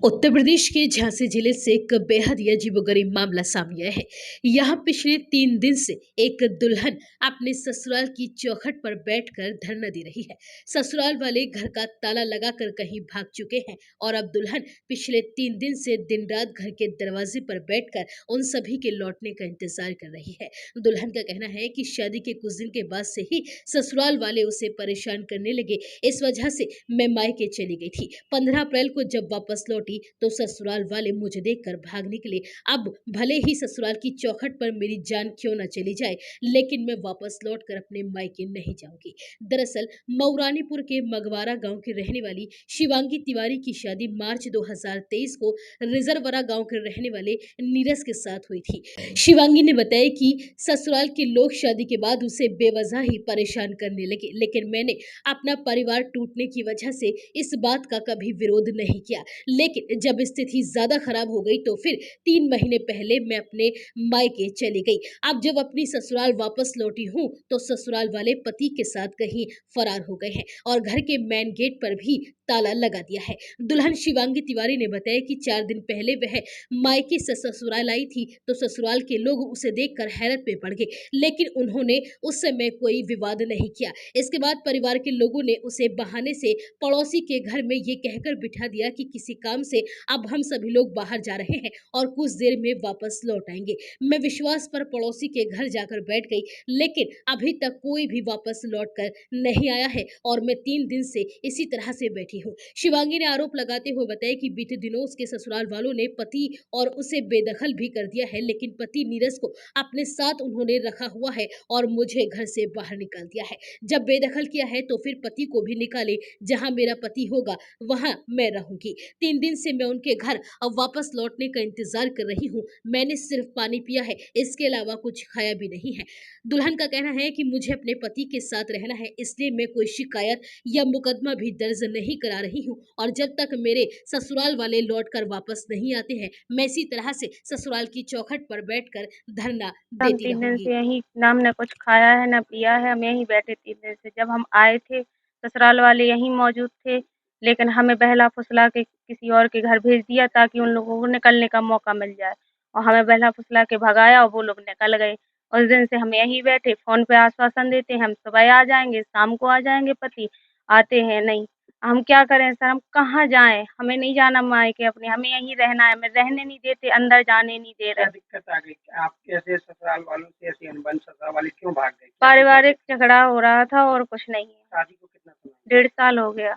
उत्तर प्रदेश के झांसी जिले से एक बेहद ही अजीबोगरीब मामला सामने आया है। यहाँ पिछले 3 दिन से एक दुल्हन अपने ससुराल की चौखट पर बैठकर धरना दे रही है। ससुराल वाले घर का ताला लगाकर कहीं भाग चुके हैं और अब दुल्हन पिछले 3 दिन से दिन रात घर के दरवाजे पर बैठकर उन सभी के लौटने का इंतजार कर रही है। दुल्हन का कहना है कि शादी के कुछ दिन के बाद से ही ससुराल वाले उसे परेशान करने लगे। इस वजह से मैं मायके चली गई थी। 15 अप्रैल को जब वापस लौटी तो ससुराल वाले मुझे देखकर भाग निकले। अब भले ही ससुराल की चौखट पर मेरी जान क्यों न चली जाए, लेकिन मैं वापस लौटकर अपने मायके नहीं जाऊंगी। दरअसल मऊरानीपुर के मगवारा गांव की रहने वाली शिवांगी तिवारी की शादी मार्च 2023 को रिजर्वरा गांव के रहने वाले नीरज के साथ हुई थी। शिवांगी ने बताया कि ससुराल के लोग शादी के बाद उसे बेवजह ही परेशान करने लगे, लेकिन मैंने अपना परिवार टूटने की वजह से इस बात का कभी विरोध नहीं किया। लेकिन जब स्थिति ज्यादा खराब हो गई तो फिर 3 महीने पहले मैं अपने मायके चली गई। अब जब अपनी ससुराल वापस लौटी हूँ तो ससुराल वाले पति के साथ कहीं फरार हो गए हैं और घर के मेन गेट पर भी ताला लगा दिया है। दुल्हन शिवांगी तिवारी ने बताया कि 4 दिन पहले वह मायके से ससुराल आई थी तो ससुराल के लोग उसे देखकर हैरत में पड़ गए, लेकिन उन्होंने उस समय कोई विवाद नहीं किया। इसके बाद परिवार के लोगों ने उसे बहाने से पड़ोसी के घर में ये कहकर बिठा दिया कि किसी काम से अब हम सभी लोग बाहर जा रहे हैं और कुछ देर में वापस लौट आएंगे। मैं विश्वास पर पड़ोसी के घर जाकर बैठ गई, लेकिन अभी तक कोई भी वापस लौट कर नहीं आया है और मैं 3 दिन से इसी तरह से बैठी हूँ। शिवांगी ने आरोप लगाते हुए बताया कि बीते दिनों उसके ससुराल वालों ने पति और उसे बेदखल भी कर दिया है, लेकिन पति नीरज को अपने साथ उन्होंने रखा हुआ है और मुझे घर से बाहर निकाल दिया है। जब बेदखल किया है तो फिर पति को भी निकाले, जहां मेरा पति होगा वहां मैं रहूंगी। 3 दिन से मैं उनके घर अब वापस लौटने का इंतजार कर रही हूँ। मैंने सिर्फ पानी पिया है, इसके अलावा कुछ खाया भी नहीं है। दुल्हन का कहना है कि मुझे अपने पति के साथ रहना है, इसलिए मैं कोई शिकायत या मुकदमा भी दर्ज नहीं करा रही हूँ और जब तक मेरे ससुराल वाले लौट कर वापस नहीं आते हैं मैं इसी तरह से ससुराल की चौखट पर बैठकर धरना हम देती 3 दिन रहूंगी। से यहीं ना हमने कुछ खाया है ना पिया है, हम यहीं बैठे 3 दिन से। जब हम आए थे ससुराल वाले यहीं मौजूद थे, लेकिन हमें बहला-फुसला के किसी और के घर भेज दिया ताकि उन लोगों को निकलने का मौका मिल जाए और हमें बहला-फुसला के भगाया और वो लोग निकल गए। उस दिन से हम यहीं बैठे फ़ोन पे आश्वासन देते हैं, हम सुबह आ जाएँगे, शाम को आ जाएँगे पति, आते हैं नहीं। हम क्या करें सर, हम कहाँ जाएँ? हमें नहीं जाना मायके अपने, हमें यहीं रहना है, हमें रहने नहीं देते, अंदर जाने नहीं दे क्या रहे। दिक्कत आ गई? आप कैसे ससुराल वालों से ऐसी अनबन ससुराल वाले क्यों भाग गए? क्या पारिवारिक झगड़ा हो रहा था और कुछ नहीं है। शादी को कितना समय हुआ? 1.5 साल हो गया।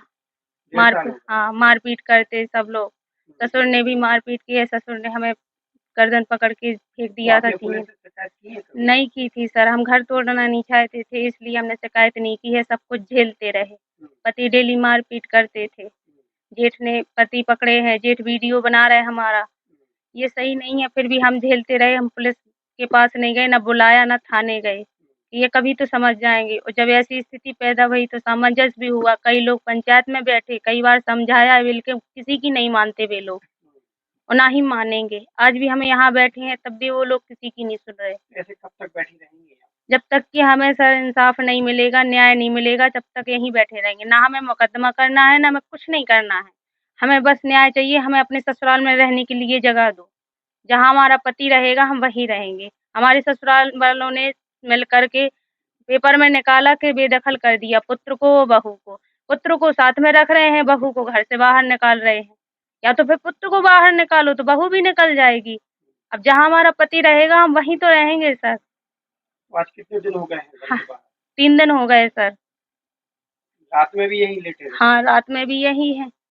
1.5 साल हो गया। हाँ, मारपीट करते सब लोग। ससुर ने भी मारपीट की है, ससुर ने हमें गर्दन पकड़ के फेंक तो दिया था आपने 3 पुलिस दिन। से शिकायत की है कभी? नहीं की थी सर, हम घर तोड़ना नहीं चाहते थे इसलिए हमने शिकायत नहीं की है, सब कुछ झेलते रहे। पति डेली मारपीट करते थे। जेठ ने पति पकड़े हैं, जेठ वीडियो बना रहे हैं हमारा। ये सही नहीं है, फिर भी हम झेलते रहे, हम पुलिस के पास नहीं गए, ना बुलाया, ना थाने गए। ये कभी तो समझ जाएँगे और जब ऐसी स्थिति पैदा हुई तो सामंजस्य भी हुआ। कई लोग पंचायत में बैठे, कई बार समझाया बल्कि किसी की नहीं मानते वे लोग और ना ही मानेंगे। आज भी हम यहाँ बैठे हैं तब भी वो लोग किसी की नहीं सुन रहे। ऐसे कब तक बैठी रहेंगी आप? जब तक कि हमें सर इंसाफ नहीं मिलेगा, न्याय नहीं मिलेगा, तब तक यहीं बैठे रहेंगे। ना हमें मुकदमा करना है, ना हमें कुछ नहीं करना है। हमें बस न्याय चाहिए, हमें अपने ससुराल में रहने के लिए जगह दो। जहाँ हमारा पति रहेगा हम वहीं रहेंगे। हमारे ससुराल वालों ने मिल कर के पेपर में निकाला के बेदखल कर दिया पुत्र को, बहू को। पुत्र को साथ में रख रहे हैं, बहू को घर से बाहर निकाल रहे हैं। या तो फिर पुत्र को बाहर निकालो तो बहू भी निकल जाएगी। अब जहाँ हमारा पति रहेगा हम वहीं तो रहेंगे सर। तो आज कितने दिन हो गए हैं घर हाँ, के बाहर? 3 दिन हो गए सर। रात में भी यहीं लेटे रहे? हाँ, रात में भी यही है।